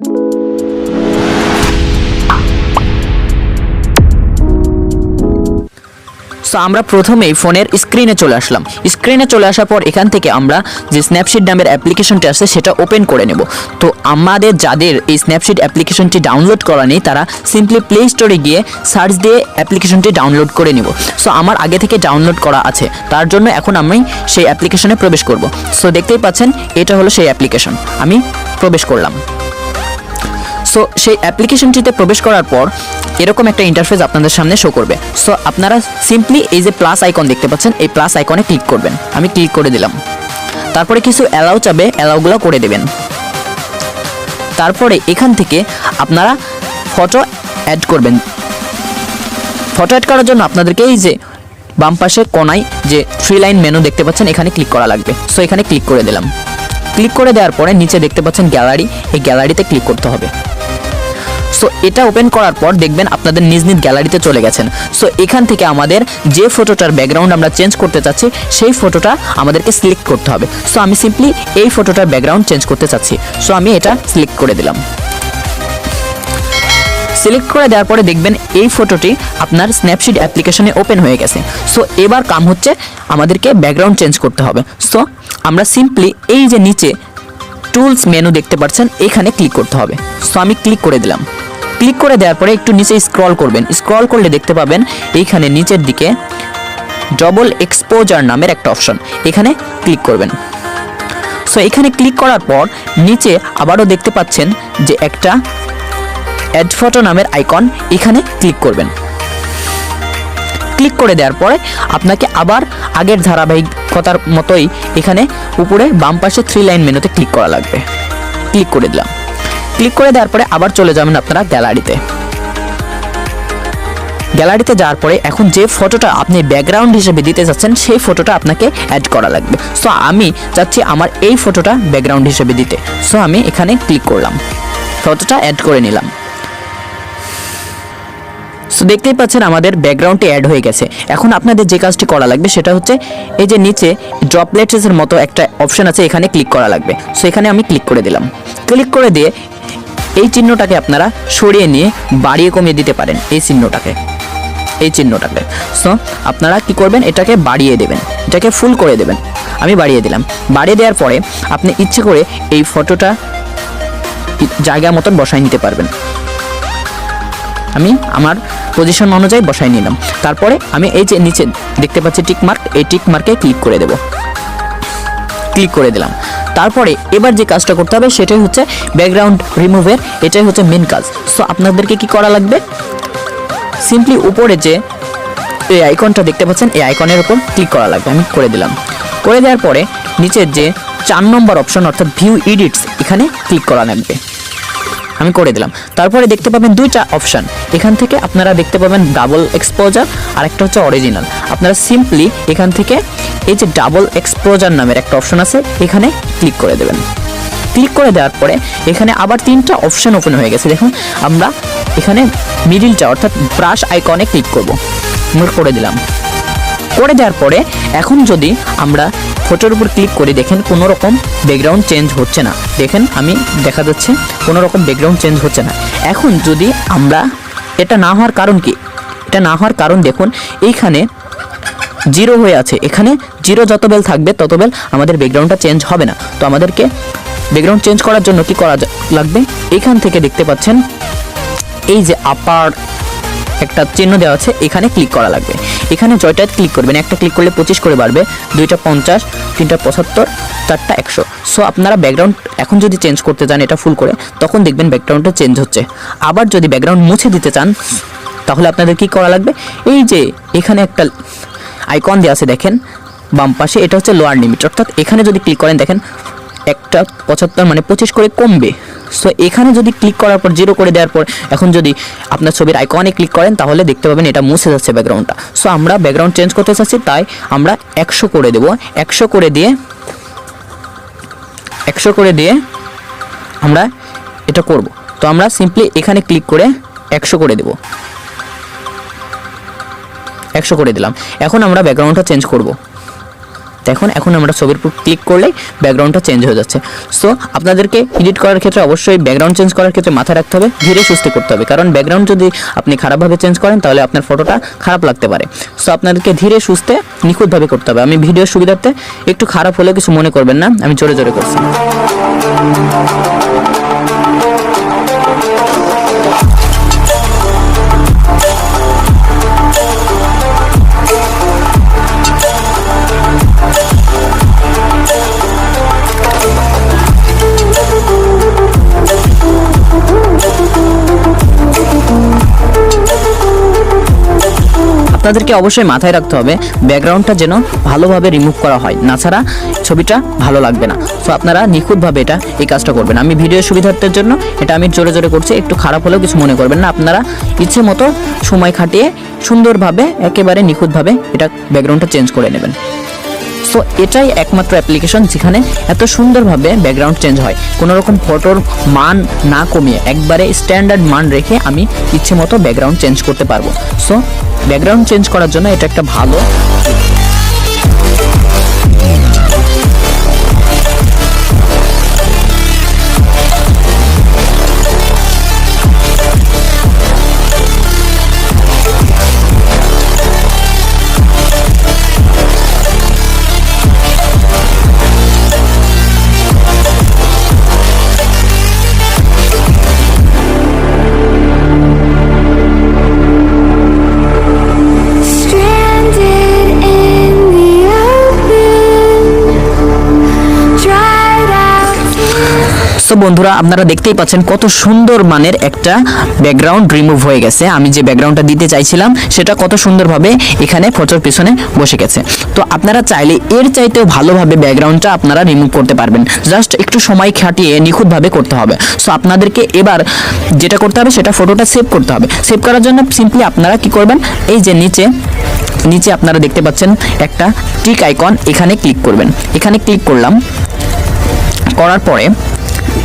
So আমরা প্রথমেই ফোনের স্ক্রিনে চলে আসলাম। স্ক্রিনে চলে আসার পর এখান থেকে আমরা যে স্ন্যাপশিট নামের অ্যাপ্লিকেশনটি আছে সেটা ওপেন করে নেব। তো আমাদের যাদের এই স্ন্যাপশিট অ্যাপ্লিকেশনটি ডাউনলোড করা নেই তারা সিম্পলি প্লে স্টোরে গিয়ে সার্চ দিয়ে অ্যাপ্লিকেশনটি ডাউনলোড করে নেব। সো আমার আগে থেকে ডাউনলোড করা আছে, তার জন্য এখন আমি সেই অ্যাপ্লিকেশনে প্রবেশ করব। সো দেখতেই পাচ্ছেন এটা হলো সেই অ্যাপ্লিকেশন, আমি প্রবেশ করলাম। সো সেই অ্যাপ্লিকেশনটিতে প্রবেশ করার পর এরকম একটা ইন্টারফেস আপনাদের সামনে শো করবে। সো আপনারা সিম্পলি এই যে প্লাস আইকন দেখতে পাচ্ছেন, এই প্লাস আইকনে ক্লিক করবেন। আমি ক্লিক করে দিলাম। তারপরে কিছু অ্যালাউ চাবে, অ্যালাউগুলো করে দেবেন। তারপরে এখান থেকে আপনারা ফটো অ্যাড করবেন। ফটো অ্যাড করার জন্য আপনাদেরকে এই যে বাম পাশে কোনায় যে 3 লাইন মেনু দেখতে পাচ্ছেন এখানে ক্লিক করা লাগবে। সো এখানে ক্লিক করে দিলাম। ক্লিক করে দেওয়ার পরে নিচে দেখতে পাচ্ছেন গ্যালারি, এই গ্যালারিতে ক্লিক করতে হবে। সো এটা ওপেন করার পর দেখবেন আপনাদের নিজ নিজ গ্যালারিতে চলে গেছেন। সো এখান থেকে আমাদের যে ফটোটার ব্যাকগ্রাউন্ড আমরা চেঞ্জ করতে চাচ্ছি সেই ফটোটা আমাদেরকে সিলেক্ট করতে হবে। সো আমি সিম্পলি এই ফটোটার ব্যাকগ্রাউন্ড চেঞ্জ করতে চাচ্ছি। সো আমি এটা সিলেক্ট করে দিলাম। সিলেক্ট করে দেওয়ার পরে দেখবেন এই ফটোটি আপনার স্ন্যাপশিট অ্যাপ্লিকেশনে ওপেন হয়ে গেছে। সো এবার কাম হচ্ছে আমাদেরকে ব্যাকগ্রাউন্ড চেঞ্জ করতে হবে। সো আমরা সিম্পলি এই যে নিচে টুলস মেনু দেখতে পাচ্ছেন এখানে ক্লিক করতে হবে। সো আমি ক্লিক করে দিলাম। ক্লিক করে দেওয়ার পরে একটু নিচে স্ক্রল করবেন। স্ক্রল করলে দেখতে পাবেন এইখানে নিচের দিকে ডবল এক্সপোজার নামের একটা অপশন, এখানে ক্লিক করবেন। সো এখানে ক্লিক করার পর নিচে আবারও দেখতে পাচ্ছেন যে একটা অ্যাড ফটো নামের আইকন, এখানে ক্লিক করবেন। ক্লিক করে দেওয়ার পরে আপনাকে আবার আগের ধারাবাহিকতার মতোই এখানে উপরে বাম পাশে 3 লাইন মেনুতে ক্লিক করা লাগবে। ক্লিক করে দিলাম। ক্লিক করে দেওয়ার পরে আবার চলে যাবেন আপনারা গ্যালারিতে। গ্যালারিতে যাওয়ার পরে এখন যে ফটোটা আপনি ব্যাকগ্রাউন্ড হিসেবে দিতে চাচ্ছেন সেই ফটোটা আপনাকে অ্যাড করা লাগবে। সো আমি চাচ্ছি আমার এই ফটোটা ব্যাকগ্রাউন্ড হিসেবে দিতে। সো আমি এখানে ক্লিক করলাম, ফটোটা অ্যাড করে নিলাম। সো দেখতেই পাচ্ছেন আমাদের ব্যাকগ্রাউন্ডটি অ্যাড হয়ে গেছে। এখন আপনাদের যে কাজটি করা লাগবে সেটা হচ্ছে এই যে নিচে ড্রপলেটসের মতো একটা অপশন আছে, এখানে ক্লিক করা লাগবে। সো এখানে আমি ক্লিক করে দিলাম। ক্লিক করে দিয়ে এই চিহ্নটাকে আপনারা সরিয়ে নিয়ে বাড়িয়ে কমিয়ে দিতে পারেন, এই চিহ্নটাকে। সো আপনারা কি করবেন, এটাকে বাড়িয়ে দেবেন, এটাকে ফুল করে দেবেন। আমি বাড়িয়ে দিলাম। বাড়িয়ে দেওয়ার পরে আপনি ইচ্ছে করে এই ফটোটা জায়গা মতন বসায় নিতে পারবেন। আমি আমার পজিশন অনুযায়ী বসাই নিলাম। তারপরে আমি এই যে নিচে দেখতে পাচ্ছি টিক মার্ক, এই টিক মার্কে ক্লিক করে দেব। ক্লিক করে দিলাম। তারপরে এবার যে কাজটা করতে হবে সেটাই হচ্ছে ব্যাকগ্রাউন্ড রিমুভের, এটাই হচ্ছে মেন কাজ। সো আপনাদেরকে কি করা লাগবে, সিম্পলি উপরে যে এই আইকনটা দেখতে পাচ্ছেন এই আইকনের উপর ক্লিক করা লাগবে। আমি করে দিলাম। করে দেওয়ার পরে নিচের যে 4 নম্বর অপশন অর্থাৎ ভিউ এডিটস, এখানে ক্লিক করা লাগবে। আমি করে দিলাম। তারপরে দেখতে পাবেন 2টা অপশন, এখান থেকে আপনারা দেখতে পাবেন ডাবল এক্সপোজার আর একটা হচ্ছে অরিজিনাল। আপনারা সিম্পলি এখান থেকে এই যে ডাবল এক্সপোজার নামের একটা অপশন আছে এখানে ক্লিক করে দেবেন। ক্লিক করে দেওয়ার পরে এখানে আবার 3টা অপশন ওপেন হয়ে গেছে। দেখুন আমরা এখানে মিডিলটা অর্থাৎ ব্রাশ আইকনে ক্লিক করব। করে দিলাম। করে দেওয়ার পরে এখন যদি আমরা ফটোর উপর ক্লিক করে দেখেন কোনো রকম ব্যাকগ্রাউন্ড চেঞ্জ হচ্ছে না। দেখেন আমি দেখা যাচ্ছে কোনো রকম ব্যাকগ্রাউন্ড চেঞ্জ হচ্ছে না। এখন যদি আমরা এটা না হওয়ার কারণ কি, এটা না হওয়ার কারণ দেখুন এইখানে 0 হয়ে আছে। এখানে 0 যত বেল থাকবে তত বেল আমাদের ব্যাকগ্রাউন্ডটা চেঞ্জ হবে না। তো আমাদেরকে ব্যাকগ্রাউন্ড চেঞ্জ করার জন্য কি করা লাগবে, এখান থেকে দেখতে পাচ্ছেন এই যে আপার একটা চিহ্ন দেওয়া আছে, এখানে ক্লিক করা লাগবে। এখানে জয়টায় ক্লিক করবেন। একটা ক্লিক করলে 25 করে বাড়বে, 2টা 50, 3টা 75, 4টা 100। সো আপনারা ব্যাকগ্রাউন্ড এখন যদি চেঞ্জ করতে চান এটা ফুল করে, তখন দেখবেন ব্যাকগ্রাউন্ডটা চেঞ্জ হচ্ছে। আবার যদি ব্যাকগ্রাউন্ড মুছে দিতে চান তাহলে আপনাদের কি করা লাগবে, এই যে এখানে একটা আইকন দেওয়া আছে দেখেন বাম পাশে, এটা হচ্ছে লোয়ার লিমিট। অর্থাৎ এখানে যদি ক্লিক করেন দেখেন একটা 75 মানে 25 করে কমবে। সো এখানে যদি ক্লিক করার পর 0 করে দেওয়ার পর এখন যদি আপনার ছবির আইকনে ক্লিক করেন তাহলে দেখতে পাবেন এটা মুছে যাচ্ছে ব্যাকগ্রাউন্ডটা। সো আমরা ব্যাকগ্রাউন্ড চেঞ্জ করতে চাচ্ছি, তাই আমরা 100 করে দেব। 100 করে দিয়ে আমরা এটা করব। তো আমরা সিম্পলি এখানে ক্লিক করে 100 করে দেব। 100 করে দিলাম। এখন আমরা ব্যাকগ্রাউন্ডটা চেঞ্জ করব। দেখুন এখন আমরা ছবির উপর ক্লিক করলেই ব্যাকগ্রাউন্ডটা চেঞ্জ হয়ে যাচ্ছে। সো আপনাদেরকে এডিট করার ক্ষেত্রে অবশ্যই ব্যাকগ্রাউন্ড চেঞ্জ করার ক্ষেত্রে মাথায় রাখতে হবে ধীরে সুস্থে করতে হবে, কারণ ব্যাকগ্রাউন্ড যদি আপনি খারাপভাবে চেঞ্জ করেন তাহলে আপনার ফটোটা খারাপ লাগতে পারে। সো আপনাদেরকে ধীরে সুস্থে নিখুঁতভাবে করতে হবে। আমি ভিডিওর সুবিধার্থে একটু খারাপ হলেও কিছু মনে করবেন না, আমি জোরে জোরে করছি। আপনাদেরকে অবশ্যই মাথায় রাখতে হবে ব্যাকগ্রাউন্ডটা যেন ভালোভাবে রিমুভ করা হয়, না ছাড়া ছবিটা ভালো লাগবে না। সো আপনারা নিখুঁতভাবে এই কাজটা করবেন। আমি ভিডিওর সুবিধার্থের জন্য এটা আমি জোরে জোরে করছি, একটু খারাপ হলেও কিছু মনে করবেন না। আপনারা ইচ্ছে মতো সময় খাটিয়ে সুন্দরভাবে একেবারে নিখুঁতভাবে এটা ব্যাকগ্রাউন্ডটা চেঞ্জ করে নেবেন। সো এটাই একমাত্র অ্যাপ্লিকেশন যেখানে এত সুন্দরভাবে ব্যাকগ্রাউন্ড চেঞ্জ হয়, কোনো রকম ফটোর মান না কমিয়ে একবারে স্ট্যান্ডার্ড মান রেখে আমি ইচ্ছে মতো ব্যাকগ্রাউন্ড চেঞ্জ করতে পারবো। সো ব্যাকগ্রাউন্ড চেঞ্জ করার জন্য এটা একটা ভালো তো বন্ধুরা আপনারা দেখতেই পাচ্ছেন কত সুন্দর মানের একটা ব্যাকগ্রাউন্ড রিমুভ হয়ে গেছে। আমি যে ব্যাকগ্রাউন্ডটা দিতে চাইছিলাম সেটা কত সুন্দরভাবে এখানে ফটোর পিছনে বসে গেছে। তো আপনারা চাইলে এর চাইতেও ভালোভাবে ব্যাকগ্রাউন্ডটা আপনারা রিমুভ করতে পারবেন, জাস্ট একটু সময় খাটিয়ে নিখুঁতভাবে করতে হবে। সো আপনাদেরকে এবার যেটা করতে হবে সেটা ফটোটা সেভ করতে হবে। সেভ করার জন্য সিম্পলি আপনারা কি করবেন, এই যে নিচে আপনারা দেখতে পাচ্ছেন একটা টিক আইকন, এখানে ক্লিক করবেন। এখানে ক্লিক করলাম, করার পরে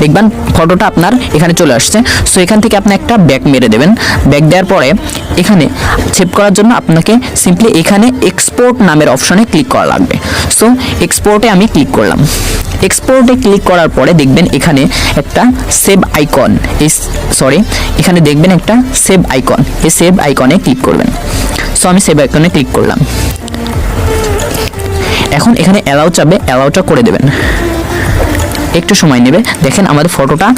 দেখবেন ফটোটা আপনার এখানে চলে আসছে। সো এখান থেকে আপনি একটা ব্যাক মেরে দেবেন। ব্যাক দেওয়ার পরে এখানে সেভ করার জন্য আপনাকে সিম্পলি এখানে এক্সপোর্ট নামের অপশনে ক্লিক করা লাগবে। সো এক্সপোর্টে আমি ক্লিক করলাম। এক্সপোর্টে ক্লিক করার পরে দেখবেন এখানে একটা সেভ আইকন, এখানে দেখবেন একটা সেভ আইকন, এই সেভ আইকনে ক্লিক করবেন। সো আমি সেভ আইকনে ক্লিক করলাম। এখন এখানে অ্যালাউ চাবে, অ্যালাউটা করে দেবেন। একটু সময় নেবে, দেখেন আমাদের ফটোটা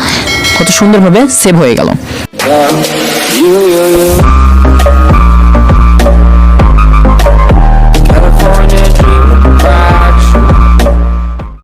কত সুন্দরভাবে সেভ হয়ে গেল।